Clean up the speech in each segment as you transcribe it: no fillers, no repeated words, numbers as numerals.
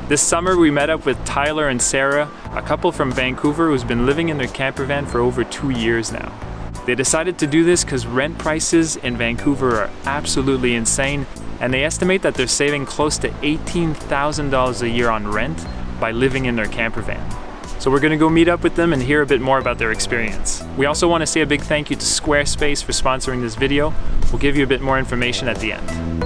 This summer we met up with Tyler and Sarah, a couple from Vancouver who's been living in their camper van for over 2 years now. They decided to do this because rent prices in Vancouver are absolutely insane, and they estimate that they're saving close to $18,000 a year on rent by living in their camper van. So we're gonna go meet up with them and hear a bit more about their experience. We also want to say a big thank you to Squarespace for sponsoring this video. We'll give you a bit more information at the end.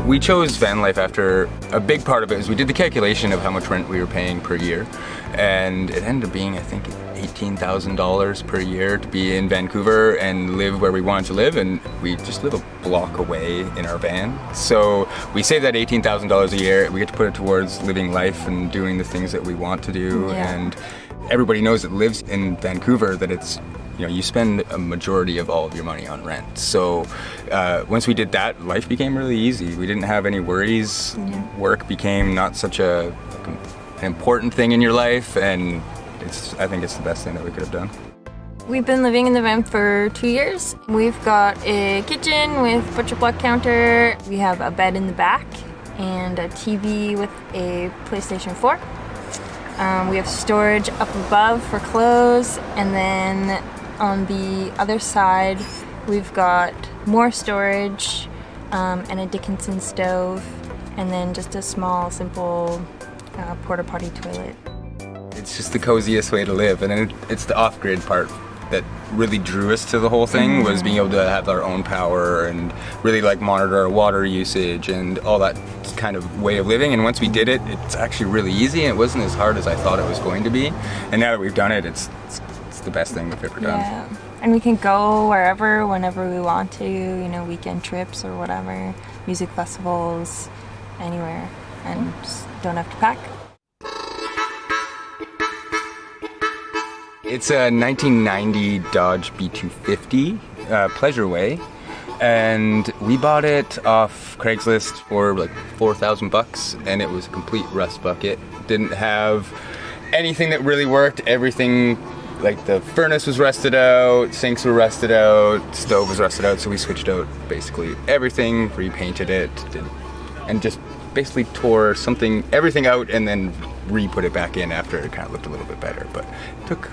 We chose van life after a big part of it is we did the calculation of how much rent we were paying per year, and it ended up being, I think, $18,000 per year to be in Vancouver and live where we wanted to live, and we just live a block away in our van. So we save that $18,000 a year, we get to put it towards living life and doing the things that we want to do, and everybody knows that lives in Vancouver that it's, you know, you spend a majority of all of your money on rent. So once we did that, life became really easy. We didn't have any worries. Work became not such an important thing in your life, and I think it's the best thing that we could have done. We've been living in the van for 2 years. We've got a kitchen with butcher block counter. We have a bed in the back and a TV with a PlayStation 4. We have storage up above for clothes, and then on the other side we've got more storage and a Dickinson stove, and then just a small, simple porta potty toilet. It's just the coziest way to live, and then it's the off-grid part that really drew us to the whole thing, was being able to have our own power and really like monitor our water usage and all that kind of way of living. And once we did it, it's actually really easy, and it wasn't as hard as I thought it was going to be. And now that we've done it, it's the best thing we've ever done. Yeah, and we can go wherever, whenever we want to, you know, weekend trips or whatever, music festivals, anywhere, and just don't have to pack. It's a 1990 Dodge B250 Pleasureway, and we bought it off Craigslist for like $4,000, and it was a complete rust bucket. Didn't have anything that really worked. Everything, like the furnace was rusted out, sinks were rusted out, stove was rusted out, so we switched out basically everything, repainted it, and just basically tore everything out and then re-put it back in after it kind of looked a little bit better. But it took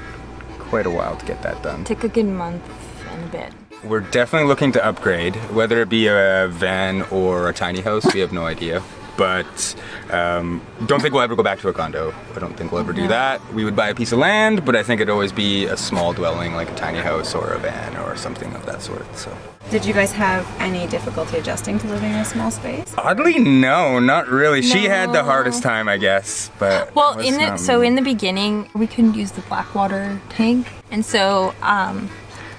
quite a while to get that done. Took a good month and a bit. We're definitely looking to upgrade, whether it be a van or a tiny house, we have no idea. But don't think we'll ever go back to a condo. I don't think we'll ever do that. We would buy a piece of land, but I think it'd always be a small dwelling like a tiny house or a van or something of that sort. So. Did you guys have any difficulty adjusting to living in a small space? Oddly, no, not really. No. She had the hardest time, I guess. But well, in the beginning, we couldn't use the Blackwater tank, and so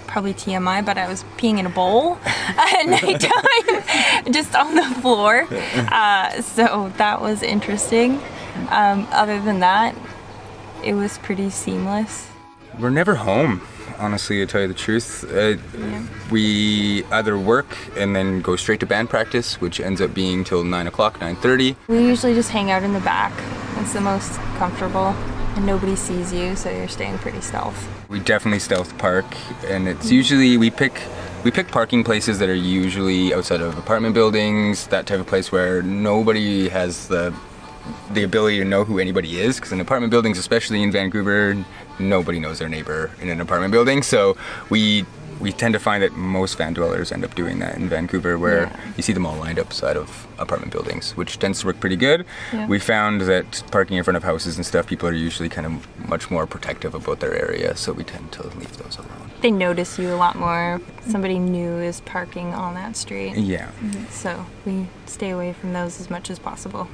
probably TMI, but I was peeing in a bowl at nighttime, just on the floor. So that was interesting. Other than that, it was pretty seamless. We're never home, honestly, to tell you the truth. We either work and then go straight to band practice, which ends up being till 9 o'clock, 9:30. We usually just hang out in the back. It's the most comfortable, and nobody sees you, so you're staying pretty stealth. We definitely stealth park, and it's usually we pick parking places that are usually outside of apartment buildings, that type of place where nobody has the ability to know who anybody is, because in apartment buildings, especially in Vancouver, nobody knows their neighbor in an apartment building. So we tend to find that most van dwellers end up doing that in Vancouver, where you see them all lined up side of apartment buildings, which tends to work pretty good. We found that parking in front of houses and stuff, people are usually kind of much more protective about their area, so we tend to leave those alone. They notice you a lot more. Somebody new is parking on that street. Yeah. So we stay away from those as much as possible.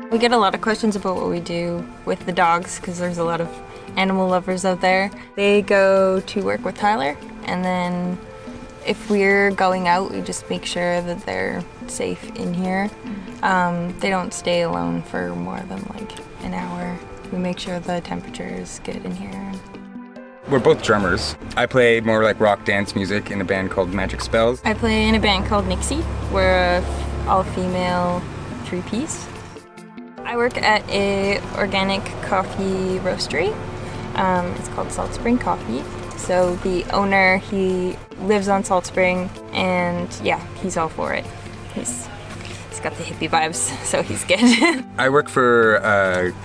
We get a lot of questions about what we do with the dogs, because there's a lot of animal lovers out there. They go to work with Tyler, and then if we're going out, we just make sure that they're safe in here. They don't stay alone for more than like an hour. We make sure the temperature is good in here. We're both drummers. I play more like rock dance music in a band called Magic Spells. I play in a band called Nixie. We're a all-female three-piece. I work at a organic coffee roastery. It's called Salt Spring Coffee. So the owner, he lives on Salt Spring, and yeah, he's all for it. He's got the hippie vibes, so he's good. I work for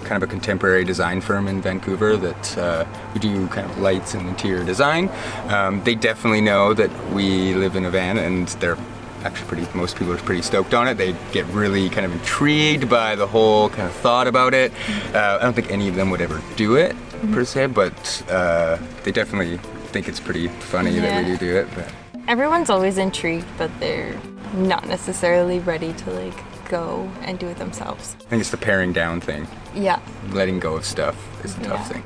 kind of a contemporary design firm in Vancouver that we do kind of lights and interior design. They definitely know that we live in a van, and they're actually most people are pretty stoked on it. They get really kind of intrigued by the whole kind of thought about it. I don't think any of them would ever do it per se, but they definitely think it's pretty funny that we do it. But Everyone's always intrigued, but they're not necessarily ready to like go and do it themselves. I think it's the paring down thing. Yeah. Letting go of stuff is the tough thing.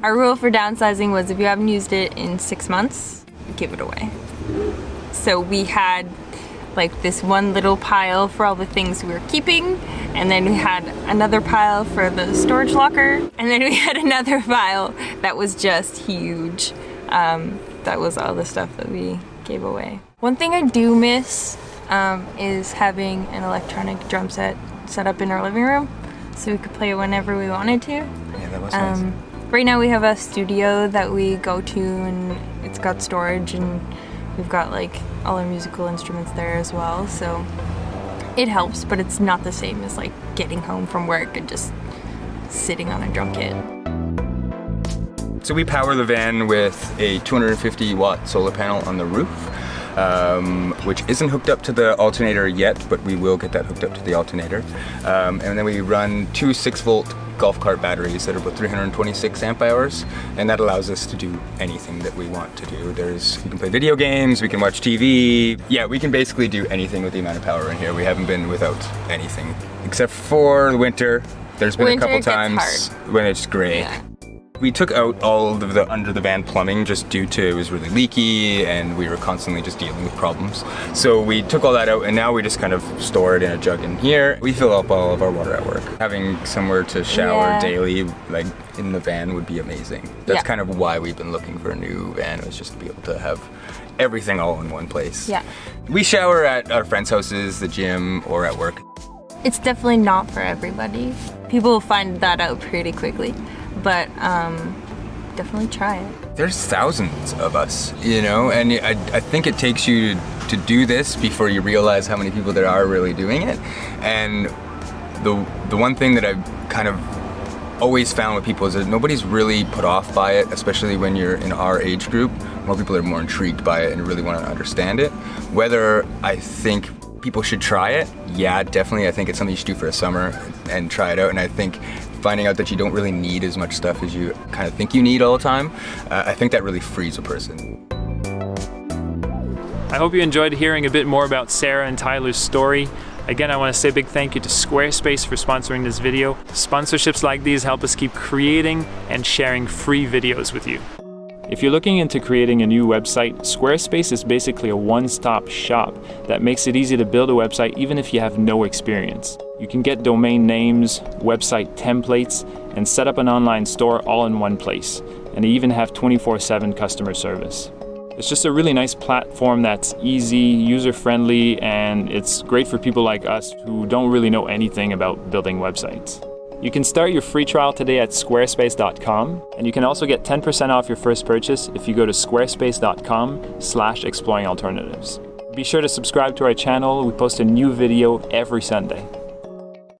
Our rule for downsizing was if you haven't used it in 6 months, give it away. So we had like this one little pile for all the things we were keeping, and then we had another pile for the storage locker, and then we had another pile that was just huge. That was all the stuff that we gave away. One thing I do miss is having an electronic drum set up in our living room so we could play it whenever we wanted to. Yeah, that was nice. Right now we have a studio that we go to, and it's got storage, and we've got like all our musical instruments there as well, so it helps, but it's not the same as like getting home from work and just sitting on a drum kit. So we power the van with a 250 watt solar panel on the roof, which isn't hooked up to the alternator yet, but we will get that hooked up to the alternator. And then we run 2 6-volt golf cart batteries that are about 326 amp hours, and that allows us to do anything that we want to do. We can play video games, we can watch TV. Yeah, we can basically do anything with the amount of power in here. We haven't been without anything, except for the winter. There's been a couple times when it's gray. Yeah. We took out all of the under the van plumbing just due to it was really leaky and we were constantly just dealing with problems. So we took all that out, and now we just kind of store it in a jug in here. We fill up all of our water at work. Having somewhere to shower daily, like in the van, would be amazing. That's kind of why we've been looking for a new van, was just to be able to have everything all in one place. Yeah. We shower at our friends' houses, the gym, or at work. It's definitely not for everybody. People will find that out pretty quickly, but definitely try it. There's thousands of us, you know, and I think it takes you to do this before you realize how many people there are really doing it. And the one thing that I've kind of always found with people is that nobody's really put off by it, especially when you're in our age group. More people are more intrigued by it and really want to understand it. Whether I think people should try it, yeah, definitely. I think it's something you should do for a summer and try it out. And I think finding out that you don't really need as much stuff as you kind of think you need all the time, I think that really frees a person. I hope you enjoyed hearing a bit more about Sarah and Tyler's story. Again, I want to say a big thank you to Squarespace for sponsoring this video. Sponsorships like these help us keep creating and sharing free videos with you. If you're looking into creating a new website, Squarespace is basically a one-stop shop that makes it easy to build a website even if you have no experience. You can get domain names, website templates, and set up an online store all in one place. And they even have 24/7 customer service. It's just a really nice platform that's easy, user-friendly, and it's great for people like us who don't really know anything about building websites. You can start your free trial today at squarespace.com, and you can also get 10% off your first purchase if you go to squarespace.com/exploringalternatives. Be sure to subscribe to our channel. We post a new video every Sunday.